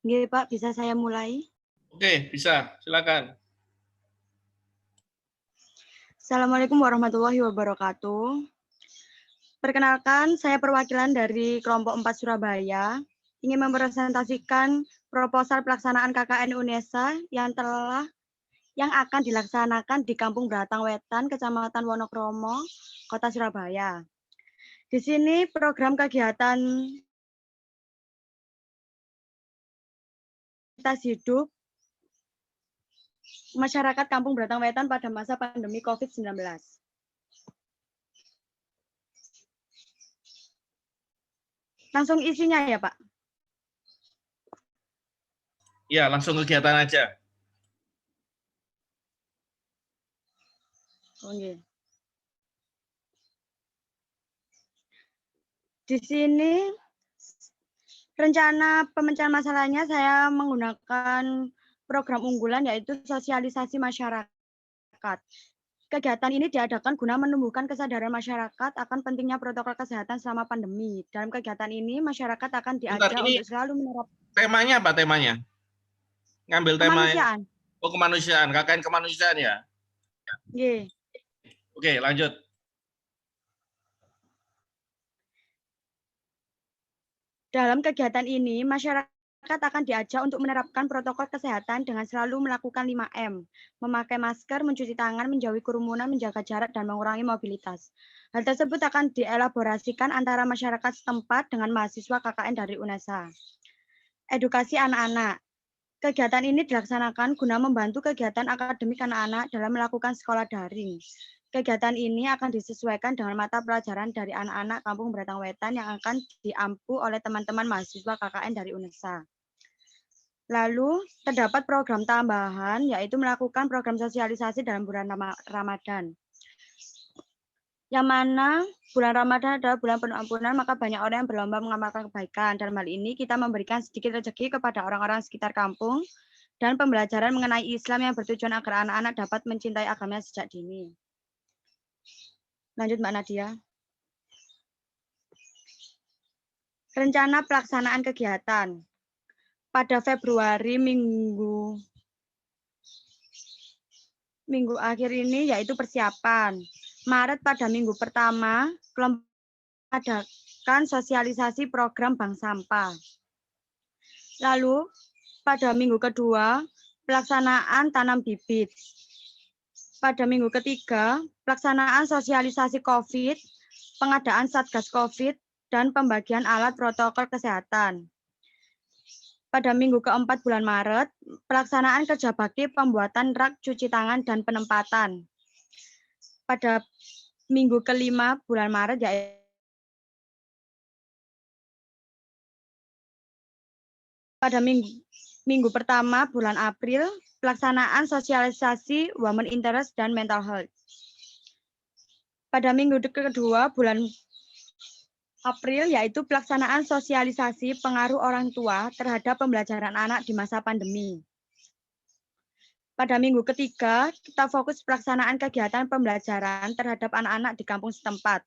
Nggih, Pak, bisa saya mulai? Oke, bisa. Silakan. Assalamualaikum warahmatullahi wabarakatuh. Perkenalkan, saya perwakilan dari kelompok 4 Surabaya, ingin mempresentasikan proposal pelaksanaan KKN UNESA yang akan dilaksanakan di Kampung Beratang Wetan, Kecamatan Wonokromo, Kota Surabaya. Di sini program kegiatan kualitas hidup masyarakat Kampung Beratang Wetan pada masa pandemi COVID-19. Langsung isinya ya, Pak? Ya, langsung kegiatan aja. Oke. Di sini rencana pemecahan masalahnya saya menggunakan program unggulan yaitu sosialisasi masyarakat. Kegiatan ini diadakan guna menumbuhkan kesadaran masyarakat akan pentingnya protokol kesehatan selama pandemi. Dalam kegiatan ini masyarakat akan Bentar, diajak ini untuk selalu menerapkan temanya apa temanya? Ngambil tema kemanusiaan. kemanusiaan, KKN kemanusiaan ya? Ye. Oke, lanjut. Dalam kegiatan ini, masyarakat akan diajak untuk menerapkan protokol kesehatan dengan selalu melakukan 5M, memakai masker, mencuci tangan, menjauhi kerumunan, menjaga jarak, dan mengurangi mobilitas. Hal tersebut akan dielaborasikan antara masyarakat setempat dengan mahasiswa KKN dari UNESA. Edukasi anak-anak. Kegiatan ini dilaksanakan guna membantu kegiatan akademik anak-anak dalam melakukan sekolah daring. Kegiatan ini akan disesuaikan dengan mata pelajaran dari anak-anak Kampung Beratang Wetan yang akan diampu oleh teman-teman mahasiswa KKN dari UNESA. Lalu, terdapat program tambahan, yaitu melakukan program sosialisasi dalam bulan Ramadan. Yang mana bulan Ramadan adalah bulan penuh ampunan, maka banyak orang yang berlomba mengamalkan kebaikan. Dalam hal ini, kita memberikan sedikit rezeki kepada orang-orang sekitar kampung, dan pembelajaran mengenai Islam yang bertujuan agar anak-anak dapat mencintai agamanya sejak dini. Lanjut, Mbak Nadia. Rencana pelaksanaan kegiatan. Pada Februari minggu akhir ini yaitu persiapan. Maret pada minggu pertama, kelompok adakan sosialisasi program bank sampah. Lalu pada minggu kedua, pelaksanaan tanam bibit. Pada minggu ketiga, pelaksanaan sosialisasi COVID, pengadaan Satgas COVID, dan pembagian alat protokol kesehatan. Pada minggu keempat bulan Maret, pelaksanaan kerja bakti pembuatan rak cuci tangan dan penempatan. Pada minggu kelima bulan Maret, yaitu pada minggu pertama bulan April, pelaksanaan sosialisasi women interest dan mental health. Pada minggu kedua bulan April, yaitu pelaksanaan sosialisasi pengaruh orang tua terhadap pembelajaran anak di masa pandemi. Pada minggu ketiga, kita fokus pelaksanaan kegiatan pembelajaran terhadap anak-anak di kampung setempat.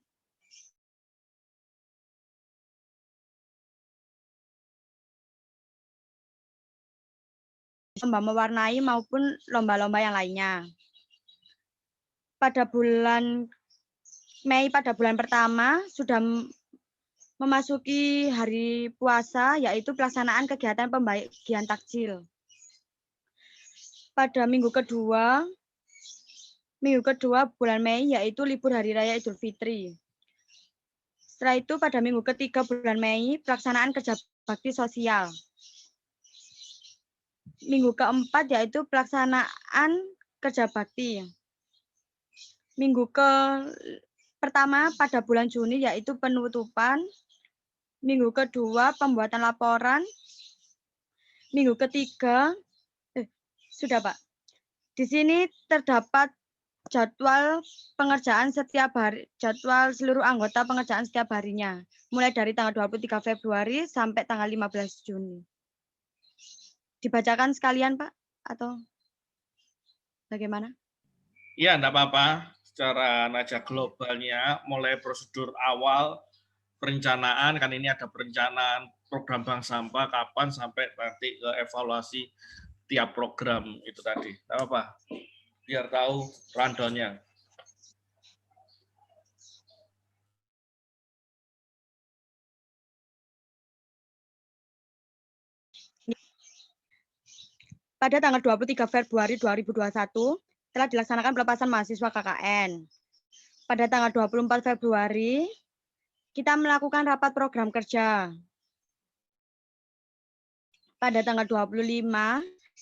Lomba mewarnai maupun lomba-lomba yang lainnya. Pada bulan Mei, pada bulan pertama, sudah memasuki hari puasa, yaitu pelaksanaan kegiatan pembagian takjil. Pada minggu kedua bulan Mei, yaitu libur Hari Raya Idul Fitri. Setelah itu, pada minggu ketiga bulan Mei, pelaksanaan kerja bakti sosial. Minggu keempat, yaitu pelaksanaan kerja bakti. Minggu pertama pada bulan Juni, yaitu penutupan. Minggu kedua, pembuatan laporan. Minggu ketiga, sudah Pak. Di sini terdapat jadwal pengerjaan setiap hari, jadwal seluruh anggota pengerjaan setiap harinya, mulai dari tanggal 23 Februari sampai tanggal 15 Juni. Dibacakan sekalian, Pak, atau bagaimana? Iya, enggak apa-apa. Secara najak globalnya, mulai prosedur awal, perencanaan, kan ini ada perencanaan program bank sampah kapan sampai nanti ke evaluasi tiap program itu tadi. Tidak apa, biar tahu rundown-nya. Pada tanggal 23 Februari 2021 telah dilaksanakan pelepasan mahasiswa KKN. Pada tanggal 24 Februari kita melakukan rapat program kerja. Pada tanggal 25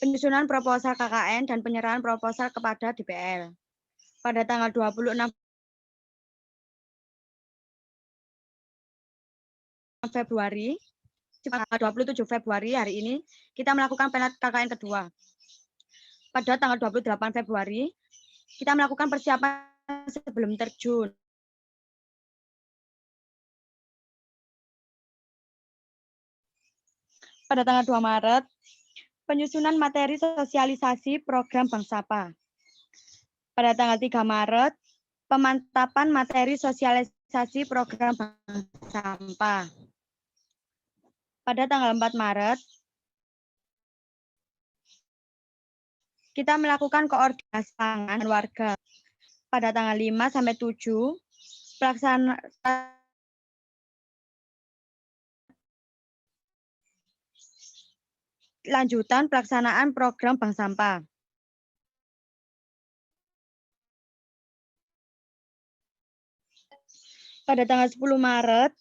penyusunan proposal KKN dan penyerahan proposal kepada DPL. Pada tanggal 26 Februari, 27 Februari hari ini, kita melakukan penat KKN kedua. Pada tanggal 28 Februari, kita melakukan persiapan sebelum terjun. Pada tanggal 2 Maret, penyusunan materi sosialisasi program Bank Sapa. Pada tanggal 3 Maret, pemantapan materi sosialisasi program Bank Sampah. Pada tanggal 4 Maret, kita melakukan koordinasi pangan warga. Pada tanggal 5 sampai 7, pelaksanaan lanjutan pelaksanaan program Bank Sampah. Pada tanggal 10 Maret,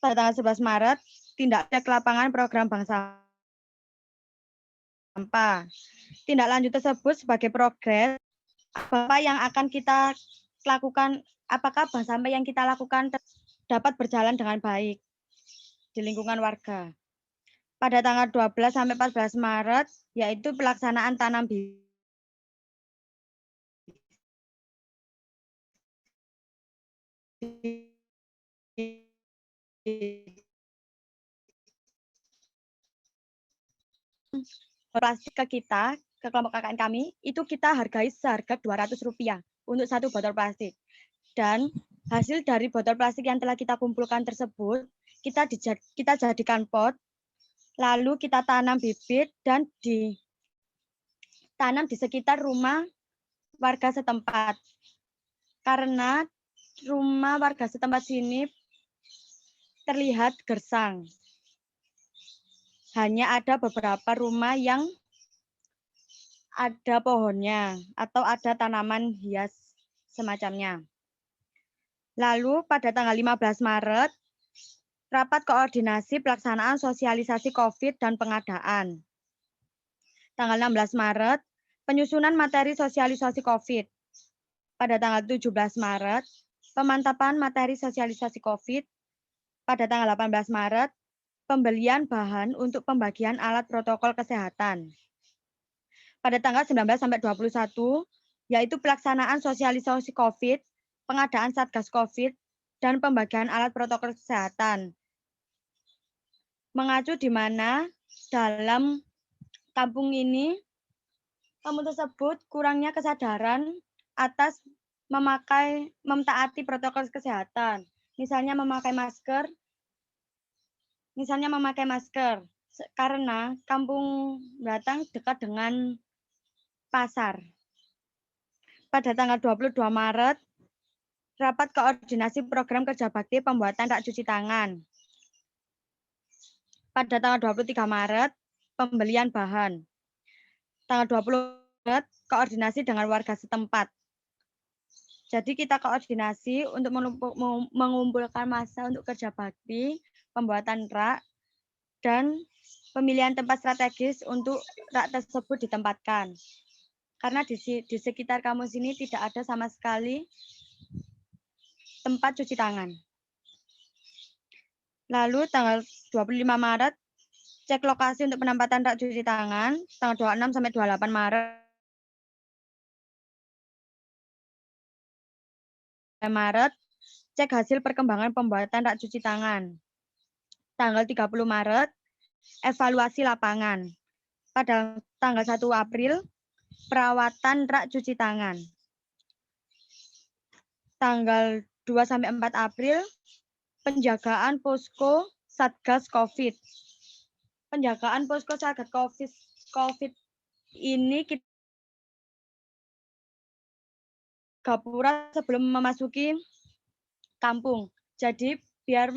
pada tanggal 11 Maret, tindak cek lapangan program Bank Sampah. Tindak lanjut tersebut sebagai progres apa yang akan kita lakukan, apakah Bank Sampah yang kita lakukan dapat berjalan dengan baik di lingkungan warga. Pada tanggal 12 sampai 14 Maret, yaitu pelaksanaan tanam bibit. Plastik ke kita, ke kelompok KKN kami, itu kita hargai seharga Rp200 untuk satu botol plastik. Dan hasil dari botol plastik yang telah kita kumpulkan tersebut, kita jadikan pot, lalu kita tanam bibit dan ditanam di sekitar rumah warga setempat. Karena rumah warga setempat sini terlihat gersang. Hanya ada beberapa rumah yang ada pohonnya atau ada tanaman hias semacamnya. Lalu pada tanggal 15 Maret, rapat koordinasi pelaksanaan sosialisasi COVID dan pengadaan. Tanggal 16 Maret, penyusunan materi sosialisasi COVID. Pada tanggal 17 Maret, pemantapan materi sosialisasi COVID. Pada tanggal 18 Maret, pembelian bahan untuk pembagian alat protokol kesehatan. Pada tanggal 19 sampai 21, yaitu pelaksanaan sosialisasi COVID, pengadaan Satgas COVID, dan pembagian alat protokol kesehatan. Mengacu di mana dalam kampung ini, kampung tersebut kurangnya kesadaran atas mentaati protokol kesehatan. Misalnya memakai masker, karena kampung Batang dekat dengan pasar. Pada tanggal 22 Maret, rapat koordinasi program kerja bakti pembuatan rak cuci tangan. Pada tanggal 23 Maret, pembelian bahan. Tanggal 20 Maret, koordinasi dengan warga setempat. Jadi kita koordinasi untuk mengumpulkan massa untuk kerja bakti, pembuatan rak, dan pemilihan tempat strategis untuk rak tersebut ditempatkan. Karena di sekitar kampus ini tidak ada sama sekali tempat cuci tangan. Lalu tanggal 25 Maret, cek lokasi untuk penempatan rak cuci tangan. Tanggal 26 sampai 28 Maret, cek hasil perkembangan pembuatan rak cuci tangan. Tanggal 30 Maret, evaluasi lapangan. Pada tanggal 1 April, perawatan rak cuci tangan. Tanggal 2 sampai 4 April, penjagaan posko Satgas COVID. Penjagaan posko Satgas COVID ini kita gapura sebelum memasuki kampung. Jadi biar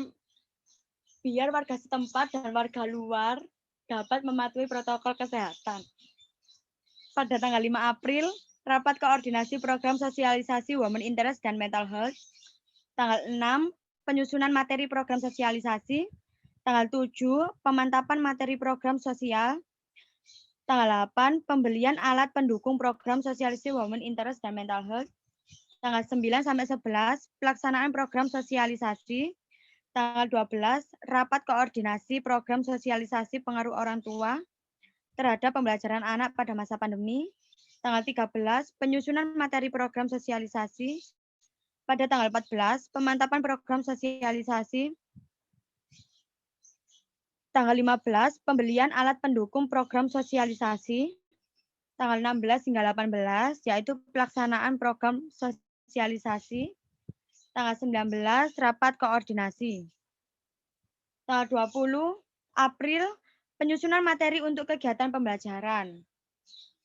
warga setempat dan warga luar dapat mematuhi protokol kesehatan. Pada tanggal 5 April, rapat koordinasi program sosialisasi Women Interest dan Mental Health. Tanggal 6, penyusunan materi program sosialisasi. Tanggal 7, pemantapan materi program sosial. Tanggal 8, pembelian alat pendukung program sosialisasi Women Interest dan Mental Health. Tanggal 9 sampai 11, pelaksanaan program sosialisasi. Tanggal 12, rapat koordinasi program sosialisasi pengaruh orang tua terhadap pembelajaran anak pada masa pandemi. Tanggal 13, penyusunan materi program sosialisasi. Pada tanggal 14, pemantapan program sosialisasi. Tanggal 15, pembelian alat pendukung program sosialisasi. Tanggal 16 hingga 18, yaitu pelaksanaan program sosialisasi. Tanggal 19, rapat koordinasi. Tanggal 20 April, penyusunan materi untuk kegiatan pembelajaran.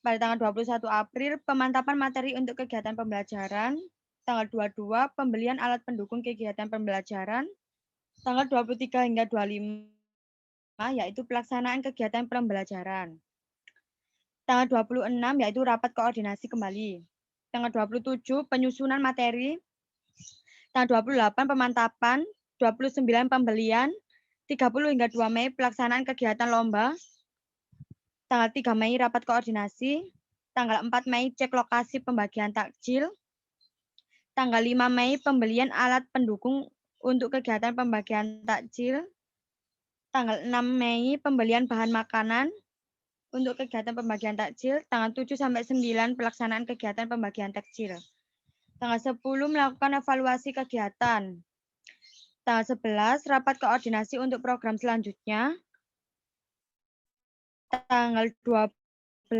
Pada tanggal 21 April, pemantapan materi untuk kegiatan pembelajaran. Tanggal 22, pembelian alat pendukung kegiatan pembelajaran. Tanggal 23 hingga 25, yaitu pelaksanaan kegiatan pembelajaran. Tanggal 26, yaitu rapat koordinasi kembali. Tanggal 27, penyusunan materi. Tanggal 28, pemantapan. 29, pembelian. 30 hingga 2 Mei, pelaksanaan kegiatan lomba. Tanggal 3 Mei, rapat koordinasi. Tanggal 4 Mei, cek lokasi pembagian takjil. Tanggal 5 Mei, pembelian alat pendukung untuk kegiatan pembagian takjil. Tanggal 6 Mei, pembelian bahan makanan untuk kegiatan pembagian takjil. Tanggal 7 sampai 9, pelaksanaan kegiatan pembagian takjil. Tanggal 10, melakukan evaluasi kegiatan. Tanggal 11, rapat koordinasi untuk program selanjutnya. Tanggal 12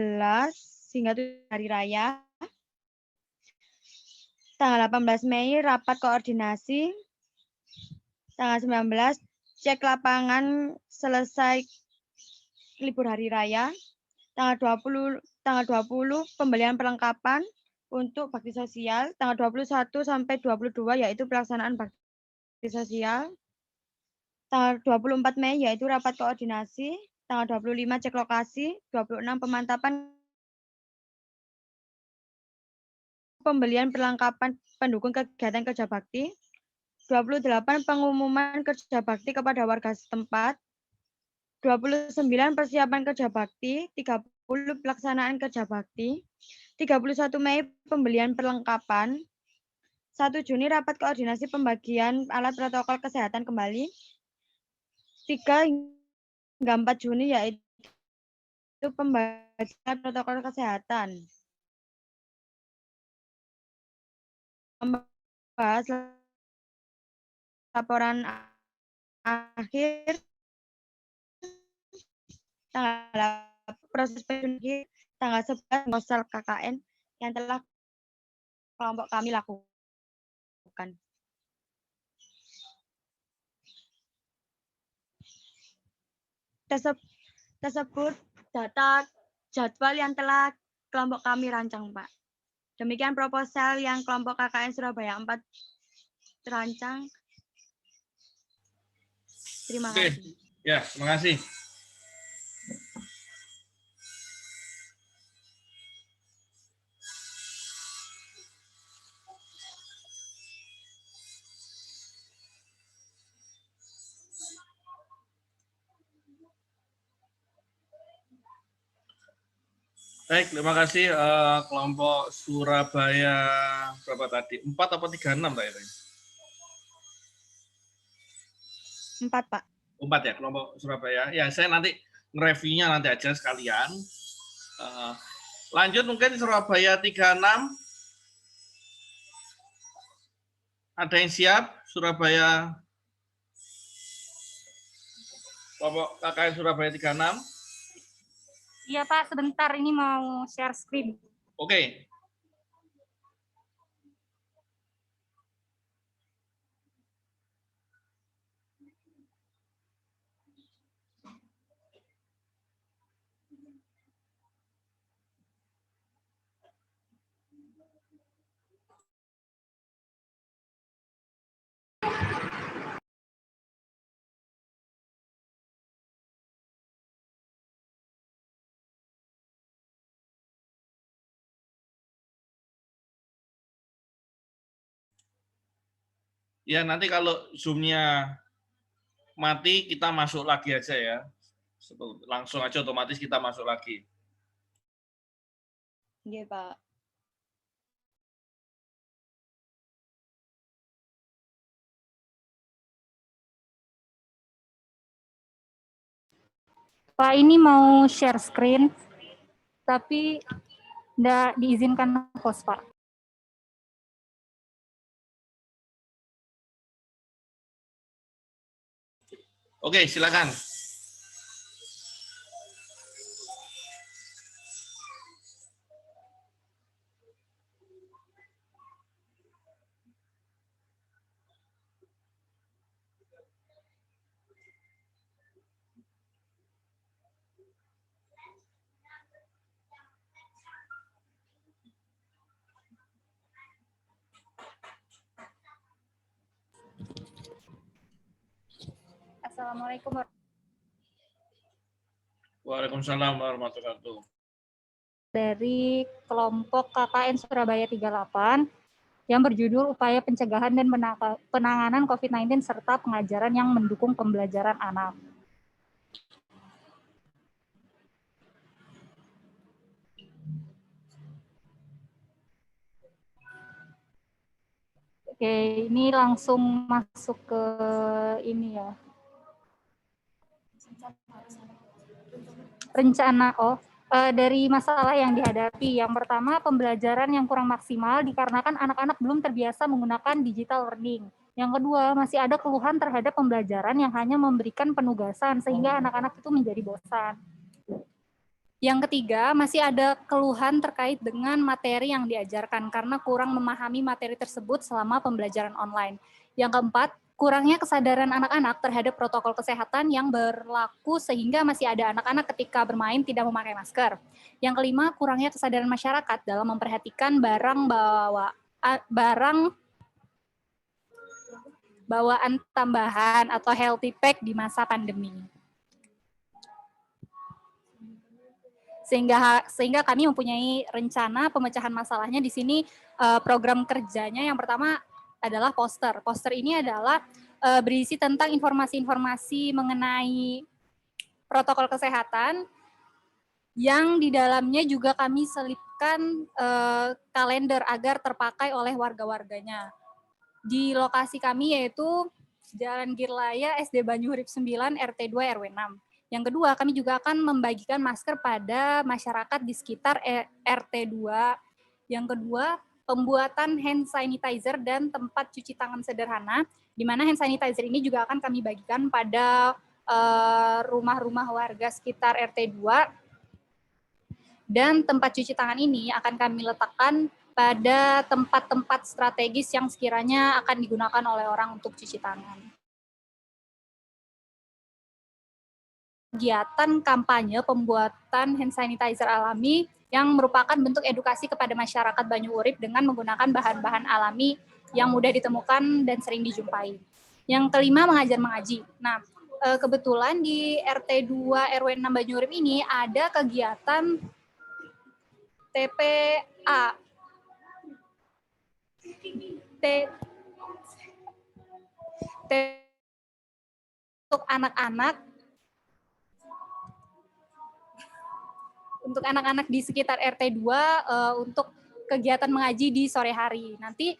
hingga hari raya. Tanggal 18 Mei, rapat koordinasi. Tanggal 19, cek lapangan selesai libur hari raya. Tanggal 20, pembelian perlengkapan untuk bakti sosial. Tanggal 21 sampai 22, yaitu pelaksanaan bakti sosial. Tanggal 24 Mei, yaitu rapat koordinasi. Tanggal 25, cek lokasi. 26, pemantapan pembelian perlengkapan pendukung kegiatan kerja bakti. 28, pengumuman kerja bakti kepada warga setempat. 29, persiapan kerja bakti. 30, pelaksanaan kerja bakti. 31 Mei, pembelian perlengkapan. 1 Juni, rapat koordinasi pembagian alat protokol kesehatan kembali. 3 hingga 4 Juni, yaitu pembagian protokol kesehatan. Membahas laporan akhir proses penyidikan tanggal 11 ngosel KKN yang telah kelompok kami lakukan. Tersebut data jadwal yang telah kelompok kami rancang, Pak. Demikian proposal yang kelompok KKN Surabaya 4 terancang. Terima kasih. Ya, terima kasih. Baik, terima kasih kelompok Surabaya berapa tadi? 4 atau 36 tadi? 4, Pak. 4 ya, kelompok Surabaya. Ya, saya nanti nge-review-nya nanti aja sekalian. Lanjut mungkin Surabaya 36. Ada yang siap? Surabaya, kelompok KKN Surabaya 36. Iya Pak, sebentar ini mau share screen. Oke. Ya, nanti kalau Zoom-nya mati, kita masuk lagi aja ya. Langsung aja otomatis kita masuk lagi. Iya, Pak. Pak, ini mau share screen, tapi nggak diizinkan host, Pak. Oke, silakan. Assalamualaikum. Waalaikumsalam warahmatullahi wabarakatuh. Dari kelompok KKN Surabaya 38 yang berjudul Upaya Pencegahan dan Penanganan COVID-19 serta Pengajaran yang Mendukung Pembelajaran Anak. Oke, ini langsung masuk ke ini ya. Rencana, dari masalah yang dihadapi. Yang pertama, pembelajaran yang kurang maksimal dikarenakan anak-anak belum terbiasa menggunakan digital learning. Yang kedua, masih ada keluhan terhadap pembelajaran yang hanya memberikan penugasan sehingga anak-anak itu menjadi bosan. Yang ketiga, masih ada keluhan terkait dengan materi yang diajarkan karena kurang memahami materi tersebut selama pembelajaran online. Yang keempat, kurangnya kesadaran anak-anak terhadap protokol kesehatan yang berlaku sehingga masih ada anak-anak ketika bermain tidak memakai masker. Yang kelima, kurangnya kesadaran masyarakat dalam memperhatikan barang bawaan tambahan atau healthy pack di masa pandemi. Sehingga kami mempunyai rencana pemecahan masalahnya di sini. Program kerjanya yang pertama adalah poster. Poster ini adalah berisi tentang informasi-informasi mengenai protokol kesehatan yang di dalamnya juga kami selipkan kalender agar terpakai oleh warga-warganya. Di lokasi kami yaitu Jalan Girlaya SD Banyuurip 9 RT 2 RW 6. Yang kedua, kami juga akan membagikan masker pada masyarakat di sekitar RT 2. Yang kedua, pembuatan hand sanitizer dan tempat cuci tangan sederhana, di mana hand sanitizer ini juga akan kami bagikan pada rumah-rumah warga sekitar RT 2. Dan tempat cuci tangan ini akan kami letakkan pada tempat-tempat strategis yang sekiranya akan digunakan oleh orang untuk cuci tangan. Kegiatan kampanye pembuatan hand sanitizer alami yang merupakan bentuk edukasi kepada masyarakat Banyuurip dengan menggunakan bahan-bahan alami yang mudah ditemukan dan sering dijumpai. Yang kelima, mengajar mengaji. Nah, kebetulan di RT 2 RW 6 Banyuurip ini ada kegiatan TPA. Untuk anak-anak di sekitar RT 2 untuk kegiatan mengaji di sore hari. Nanti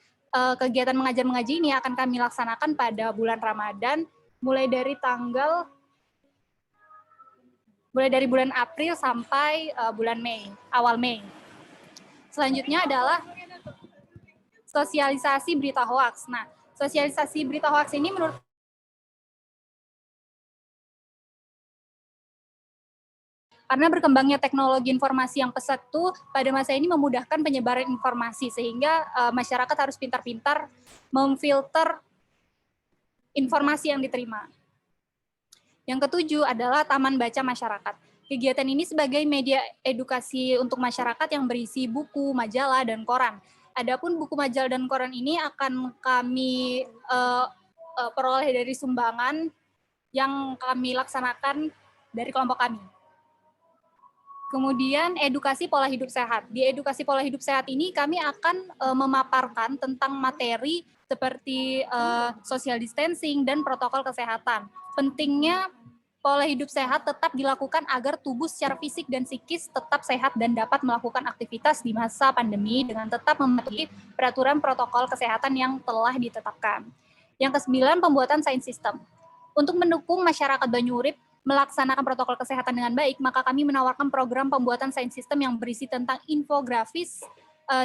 kegiatan mengajar-mengaji ini akan kami laksanakan pada bulan Ramadan mulai dari bulan April sampai bulan Mei, awal Mei. Selanjutnya adalah sosialisasi berita hoaks. Nah, sosialisasi berita hoaks ini menurut karena berkembangnya teknologi informasi yang pesat tuh pada masa ini memudahkan penyebaran informasi sehingga masyarakat harus pintar-pintar memfilter informasi yang diterima. Yang ketujuh adalah Taman Baca Masyarakat. Kegiatan ini sebagai media edukasi untuk masyarakat yang berisi buku, majalah, dan koran. Adapun buku, majalah, dan koran ini akan kami peroleh dari sumbangan yang kami laksanakan dari kelompok kami. Kemudian edukasi pola hidup sehat. Di edukasi pola hidup sehat ini kami akan memaparkan tentang materi seperti social distancing dan protokol kesehatan. Pentingnya pola hidup sehat tetap dilakukan agar tubuh secara fisik dan psikis tetap sehat dan dapat melakukan aktivitas di masa pandemi dengan tetap mematuhi peraturan protokol kesehatan yang telah ditetapkan. Yang ke-9, pembuatan science system. Untuk mendukung masyarakat Banyuurip melaksanakan protokol kesehatan dengan baik, maka kami menawarkan program pembuatan science system yang berisi tentang infografis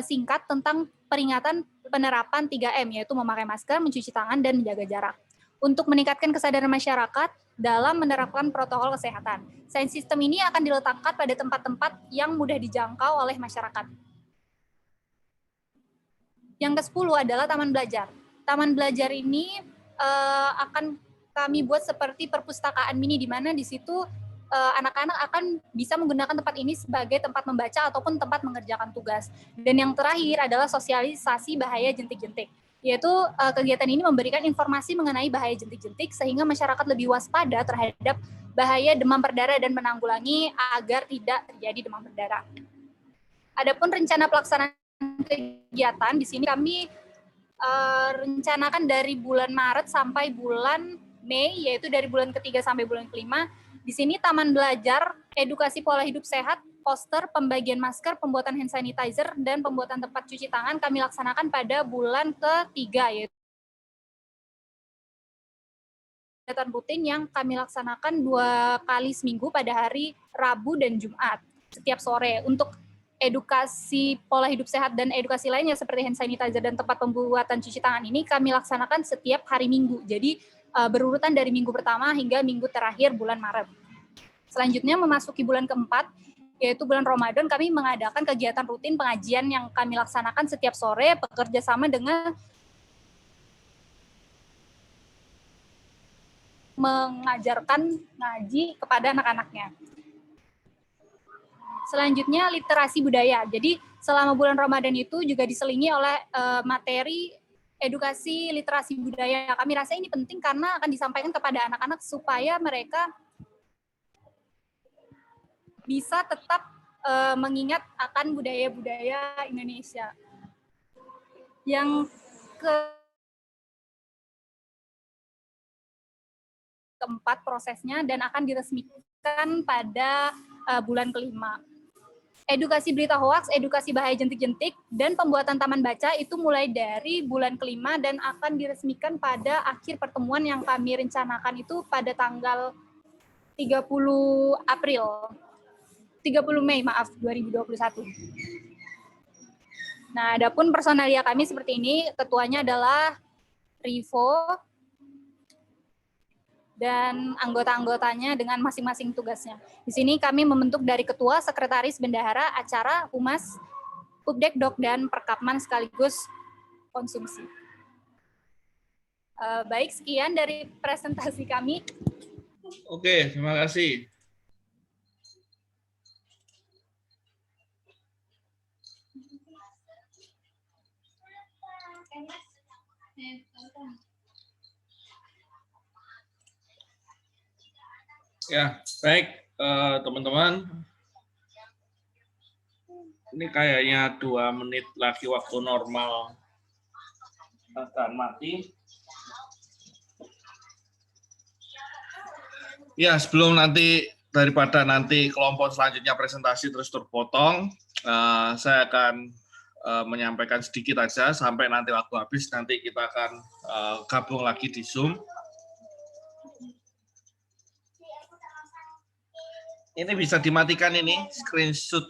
singkat tentang peringatan penerapan 3M, yaitu memakai masker, mencuci tangan, dan menjaga jarak. Untuk meningkatkan kesadaran masyarakat dalam menerapkan protokol kesehatan. Science system ini akan diletakkan pada tempat-tempat yang mudah dijangkau oleh masyarakat. Yang ke-10 adalah taman belajar. Taman belajar ini akan kami buat seperti perpustakaan mini, di mana di situ anak-anak akan bisa menggunakan tempat ini sebagai tempat membaca ataupun tempat mengerjakan tugas. Dan yang terakhir adalah sosialisasi bahaya jentik-jentik, yaitu kegiatan ini memberikan informasi mengenai bahaya jentik-jentik sehingga masyarakat lebih waspada terhadap bahaya demam berdarah dan menanggulangi agar tidak terjadi demam berdarah. Adapun rencana pelaksanaan kegiatan di sini kami rencanakan dari bulan Maret sampai bulan Mei, yaitu dari bulan ketiga sampai bulan kelima. Di sini taman belajar, edukasi pola hidup sehat, poster, pembagian masker, pembuatan hand sanitizer, dan pembuatan tempat cuci tangan kami laksanakan pada bulan ketiga, yaitu kegiatan rutin yang kami laksanakan 2 kali seminggu pada hari Rabu dan Jumat setiap sore. Untuk edukasi pola hidup sehat dan edukasi lainnya seperti hand sanitizer dan tempat pembuatan cuci tangan ini kami laksanakan setiap hari Minggu. Jadi berurutan dari minggu pertama hingga minggu terakhir bulan Maret. Selanjutnya memasuki bulan keempat, yaitu bulan Ramadan, kami mengadakan kegiatan rutin pengajian yang kami laksanakan setiap sore bekerja sama dengan mengajarkan ngaji kepada anak-anaknya. Selanjutnya literasi budaya. Jadi selama bulan Ramadan itu juga diselingi oleh materi edukasi literasi budaya. Kami rasa ini penting karena akan disampaikan kepada anak-anak supaya mereka bisa tetap mengingat akan budaya-budaya Indonesia. Yang keempat prosesnya dan akan diresmikan pada bulan kelima. Edukasi berita hoaks, edukasi bahaya jentik-jentik, dan pembuatan taman baca itu mulai dari bulan kelima dan akan diresmikan pada akhir pertemuan yang kami rencanakan itu pada tanggal 30 Mei 2021. Nah, adapun personalia kami seperti ini, ketuanya adalah Rivo, dan anggota-anggotanya dengan masing-masing tugasnya. Di sini kami membentuk dari ketua, sekretaris, bendahara, acara, humas, Pubdekdok, dan Perkapman sekaligus konsumsi. Baik, sekian dari presentasi kami. Oke, terima kasih. Ya, baik teman-teman. Ini kayaknya 2 menit lagi waktu normal akan mati. Ya, sebelum nanti daripada nanti kelompok selanjutnya presentasi terus terpotong, saya akan menyampaikan sedikit aja sampai nanti waktu habis, nanti kita akan gabung lagi di Zoom. Ini bisa dimatikan ini, screenshot.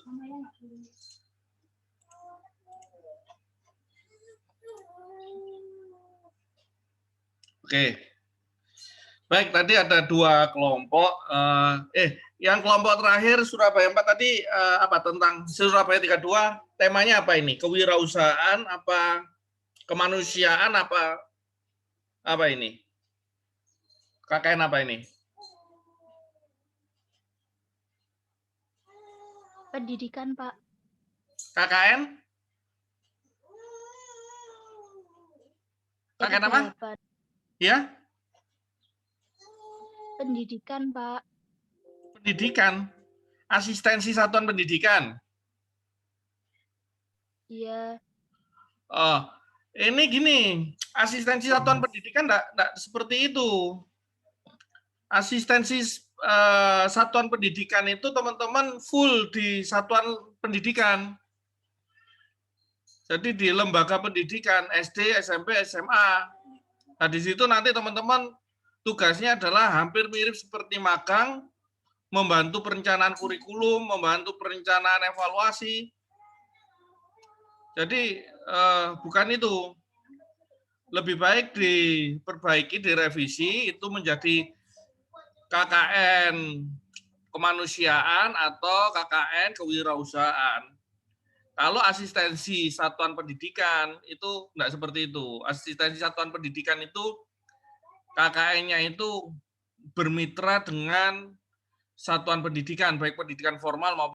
Oke. Baik, tadi ada 2 kelompok. Yang kelompok terakhir Surabaya 4 tadi apa tentang Surabaya 32? Temanya apa ini? Kewirausahaan, apa kemanusiaan, apa ini? KKN apa ini? Pendidikan, Pak. KKN? KKN apa? Ya? Pendidikan, Pak. Pendidikan. asistensi satuan pendidikan. Iya. Oh, ini gini, asistensi satuan pendidikan enggak seperti itu. Asistensi satuan pendidikan itu teman-teman full di satuan pendidikan. Jadi di lembaga pendidikan SD, SMP, SMA. Nah, di situ nanti teman-teman tugasnya adalah hampir mirip seperti magang, membantu perencanaan kurikulum, membantu perencanaan evaluasi. Jadi bukan itu. Lebih baik diperbaiki, direvisi, itu menjadi KKN kemanusiaan atau KKN kewirausahaan. Kalau asistensi satuan pendidikan itu enggak seperti itu. Asistensi satuan pendidikan itu KKN-nya itu bermitra dengan satuan pendidikan, baik pendidikan formal maupun